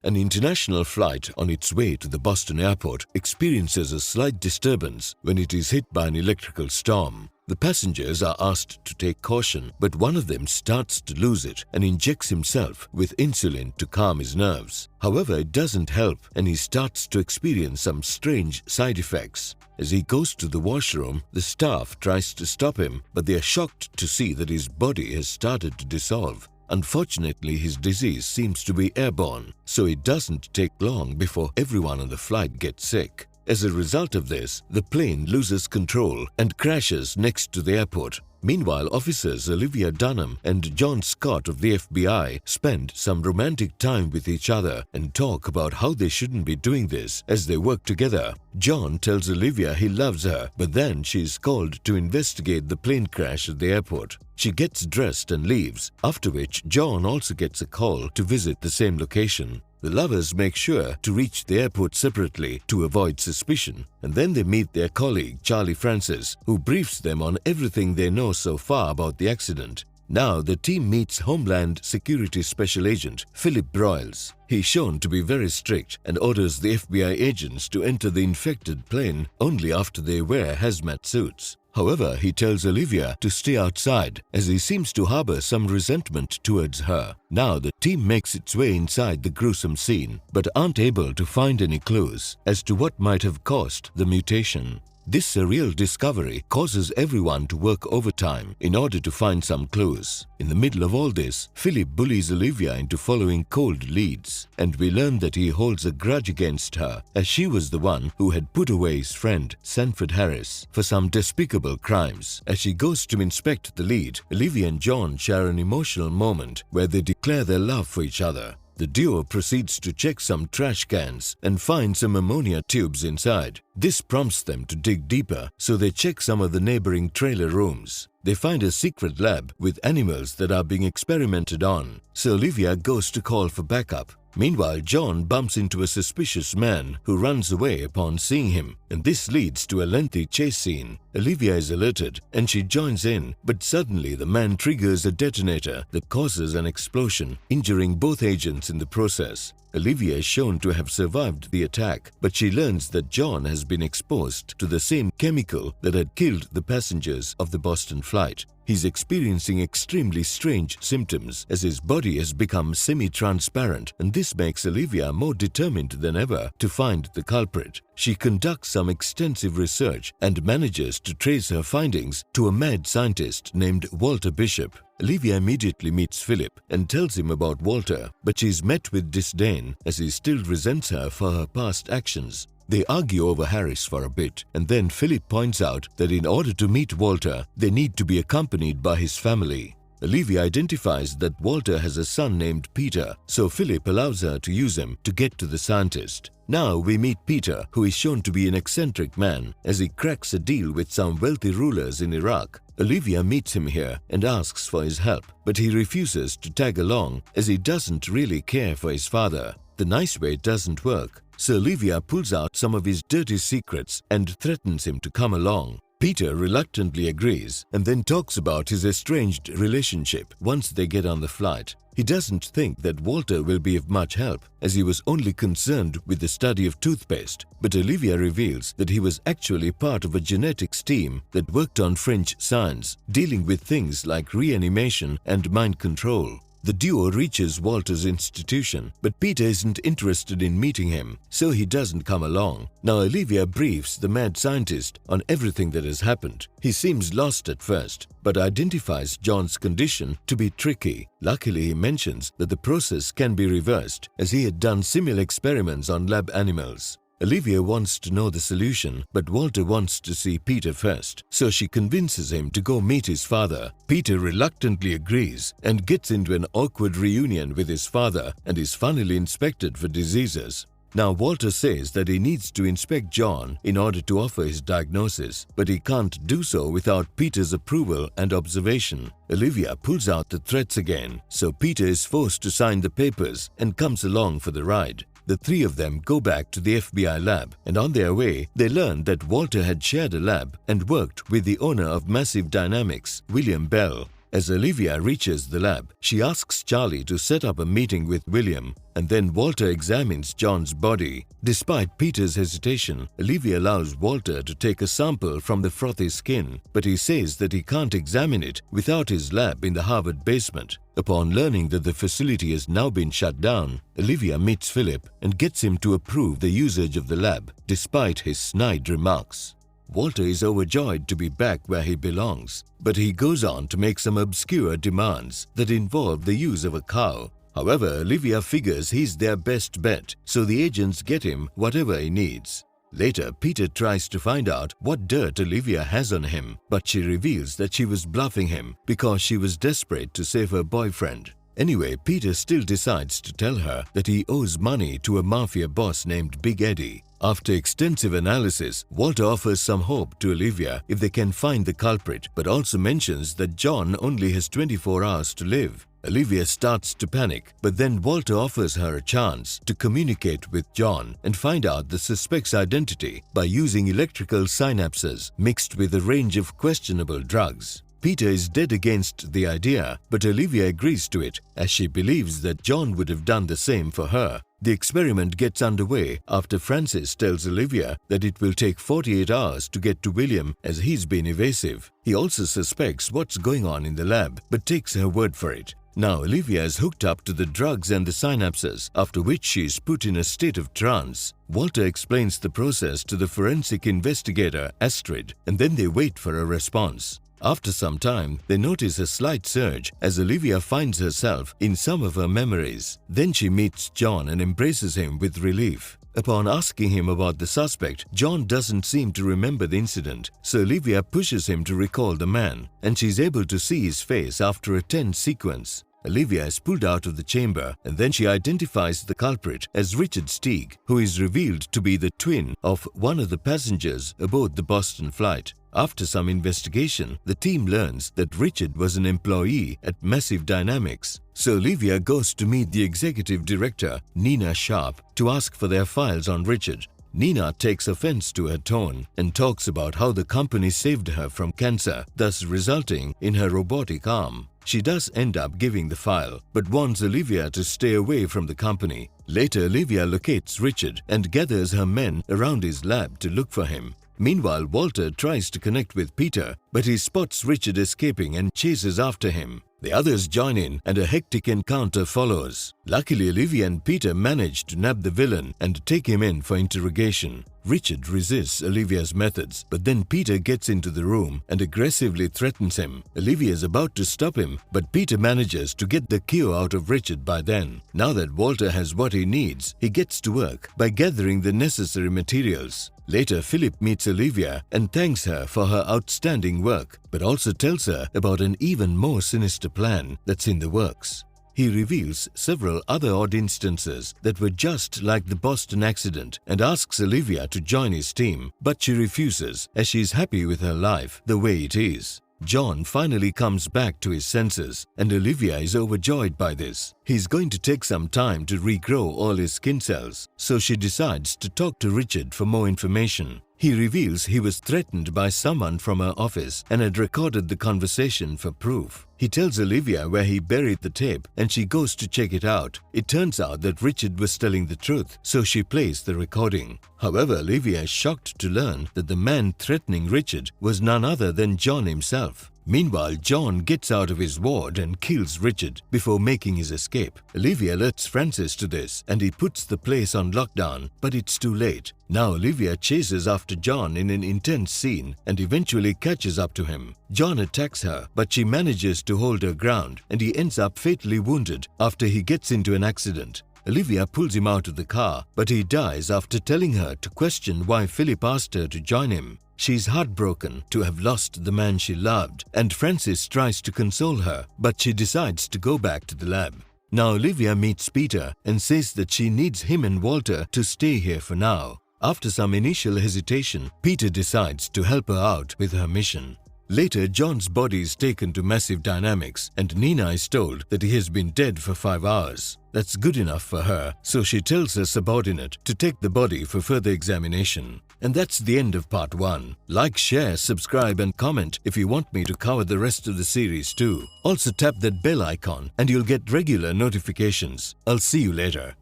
An international flight on its way to the Boston airport experiences a slight disturbance when it is hit by an electrical storm. The passengers are asked to take caution, but one of them starts to lose it and injects himself with insulin to calm his nerves. However, it doesn't help and he starts to experience some strange side effects. As he goes to the washroom, the staff tries to stop him, but they are shocked to see that his body has started to dissolve. Unfortunately, his disease seems to be airborne, so it doesn't take long before everyone on the flight gets sick. As a result of this, the plane loses control and crashes next to the airport. Meanwhile, officers Olivia Dunham and John Scott of the FBI spend some romantic time with each other and talk about how they shouldn't be doing this as they work together. John tells Olivia he loves her, but then she is called to investigate the plane crash at the airport. She gets dressed and leaves, after which John also gets a call to visit the same location. The lovers make sure to reach the airport separately to avoid suspicion, and then they meet their colleague Charlie Francis, who briefs them on everything they know so far about the accident. Now the team meets Homeland Security Special Agent Philip Broyles. He is shown to be very strict and orders the FBI agents to enter the infected plane only after they wear hazmat suits. However, he tells Olivia to stay outside as he seems to harbor some resentment towards her. Now the team makes its way inside the gruesome scene but aren't able to find any clues as to what might have caused the mutation. This surreal discovery causes everyone to work overtime in order to find some clues. In the middle of all this, Philip bullies Olivia into following cold leads, and we learn that he holds a grudge against her as she was the one who had put away his friend Sanford Harris for some despicable crimes. As she goes to inspect the lead, Olivia and John share an emotional moment where they declare their love for each other. The duo proceeds to check some trash cans and find some ammonia tubes inside. This prompts them to dig deeper, so they check some of the neighboring trailer rooms. They find a secret lab with animals that are being experimented on, so Olivia goes to call for backup. Meanwhile, John bumps into a suspicious man who runs away upon seeing him, and this leads to a lengthy chase scene. Olivia is alerted and she joins in, but suddenly the man triggers a detonator that causes an explosion, injuring both agents in the process. Olivia is shown to have survived the attack, but she learns that John has been exposed to the same chemical that had killed the passengers of the Boston flight. He's experiencing extremely strange symptoms as his body has become semi-transparent, and this makes Olivia more determined than ever to find the culprit. She conducts some extensive research and manages to trace her findings to a mad scientist named Walter Bishop. Olivia immediately meets Philip and tells him about Walter, but she is met with disdain as he still resents her for her past actions. They argue over Harris for a bit, and then Philip points out that in order to meet Walter, they need to be accompanied by his family. Olivia identifies that Walter has a son named Peter, so Philip allows her to use him to get to the scientist. Now we meet Peter, who is shown to be an eccentric man as he cracks a deal with some wealthy rulers in Iraq. Olivia meets him here and asks for his help, but he refuses to tag along as he doesn't really care for his father. The nice way doesn't work, so Olivia pulls out some of his dirty secrets and threatens him to come along. Peter reluctantly agrees and then talks about his estranged relationship once they get on the flight. He doesn't think that Walter will be of much help as he was only concerned with the study of toothpaste, but Olivia reveals that he was actually part of a genetics team that worked on Fringe science, dealing with things like reanimation and mind control. The duo reaches Walter's institution, but Peter isn't interested in meeting him, so he doesn't come along. Now Olivia briefs the mad scientist on everything that has happened. He seems lost at first, but identifies John's condition to be tricky. Luckily, he mentions that the process can be reversed, as he had done similar experiments on lab animals. Olivia wants to know the solution, but Walter wants to see Peter first, so she convinces him to go meet his father. Peter reluctantly agrees and gets into an awkward reunion with his father and is finally inspected for diseases. Now Walter says that he needs to inspect John in order to offer his diagnosis, but he can't do so without Peter's approval and observation. Olivia pulls out the threats again, so Peter is forced to sign the papers and comes along for the ride. The three of them go back to the FBI lab, and on their way, they learn that Walter had shared a lab and worked with the owner of Massive Dynamics, William Bell. As Olivia reaches the lab, she asks Charlie to set up a meeting with William, and then Walter examines John's body. Despite Peter's hesitation, Olivia allows Walter to take a sample from the frothy skin, but he says that he can't examine it without his lab in the Harvard basement. Upon learning that the facility has now been shut down, Olivia meets Philip and gets him to approve the usage of the lab, despite his snide remarks. Walter is overjoyed to be back where he belongs, but he goes on to make some obscure demands that involve the use of a cow. However, Olivia figures he's their best bet, so the agents get him whatever he needs. Later, Peter tries to find out what dirt Olivia has on him, but she reveals that she was bluffing him because she was desperate to save her boyfriend. Anyway, Peter still decides to tell her that he owes money to a mafia boss named Big Eddie. After extensive analysis, Walter offers some hope to Olivia if they can find the culprit, but also mentions that John only has 24 hours to live. Olivia starts to panic, but then Walter offers her a chance to communicate with John and find out the suspect's identity by using electrical synapses mixed with a range of questionable drugs. Peter is dead against the idea, but Olivia agrees to it as she believes that John would have done the same for her. The experiment gets underway after Francis tells Olivia that it will take 48 hours to get to William as he's been evasive. He also suspects what's going on in the lab, but takes her word for it. Now Olivia is hooked up to the drugs and the synapses, after which she is put in a state of trance. Walter explains the process to the forensic investigator Astrid, and then they wait for a response. After some time, they notice a slight surge as Olivia finds herself in some of her memories. Then she meets John and embraces him with relief. Upon asking him about the suspect, John doesn't seem to remember the incident, so Olivia pushes him to recall the man, and she's able to see his face after a tense sequence. Olivia is pulled out of the chamber, and then she identifies the culprit as Richard Steig, who is revealed to be the twin of one of the passengers aboard the Boston flight. After some investigation, the team learns that Richard was an employee at Massive Dynamics. So Olivia goes to meet the executive director, Nina Sharp, to ask for their files on Richard. Nina takes offense to her tone and talks about how the company saved her from cancer, thus resulting in her robotic arm. She does end up giving the file, but warns Olivia to stay away from the company. Later, Olivia locates Richard and gathers her men around his lab to look for him. Meanwhile, Walter tries to connect with Peter, but he spots Richard escaping and chases after him. The others join in and a hectic encounter follows. Luckily, Olivia and Peter manage to nab the villain and take him in for interrogation. Richard resists Olivia's methods, but then Peter gets into the room and aggressively threatens him. Olivia is about to stop him, but Peter manages to get the cure out of Richard by then. Now that Walter has what he needs, he gets to work by gathering the necessary materials. Later, Philip meets Olivia and thanks her for her outstanding work, but also tells her about an even more sinister plan that's in the works. He reveals several other odd instances that were just like the Boston accident and asks Olivia to join his team, but she refuses as she is happy with her life the way it is. John finally comes back to his senses and Olivia is overjoyed by this. He's going to take some time to regrow all his skin cells, so she decides to talk to Richard for more information. He reveals he was threatened by someone from her office and had recorded the conversation for proof. He tells Olivia where he buried the tape and she goes to check it out. It turns out that Richard was telling the truth, so she plays the recording. However, Olivia is shocked to learn that the man threatening Richard was none other than John himself. Meanwhile, John gets out of his ward and kills Richard before making his escape. Olivia alerts Francis to this and he puts the place on lockdown, but it's too late. Now Olivia chases after John in an intense scene and eventually catches up to him. John attacks her, but she manages to hold her ground and he ends up fatally wounded after he gets into an accident. Olivia pulls him out of the car, but he dies after telling her to question why Philip asked her to join him. She's heartbroken to have lost the man she loved, and Francis tries to console her, but she decides to go back to the lab. Now Olivia meets Peter and says that she needs him and Walter to stay here for now. After some initial hesitation, Peter decides to help her out with her mission. Later, John's body is taken to Massive Dynamics and Nina is told that he has been dead for 5 hours. That's good enough for her, so she tells her subordinate to take the body for further examination. And that's the end of part 1. Like, share, subscribe and comment if you want me to cover the rest of the series too. Also tap that bell icon and you'll get regular notifications. I'll see you later.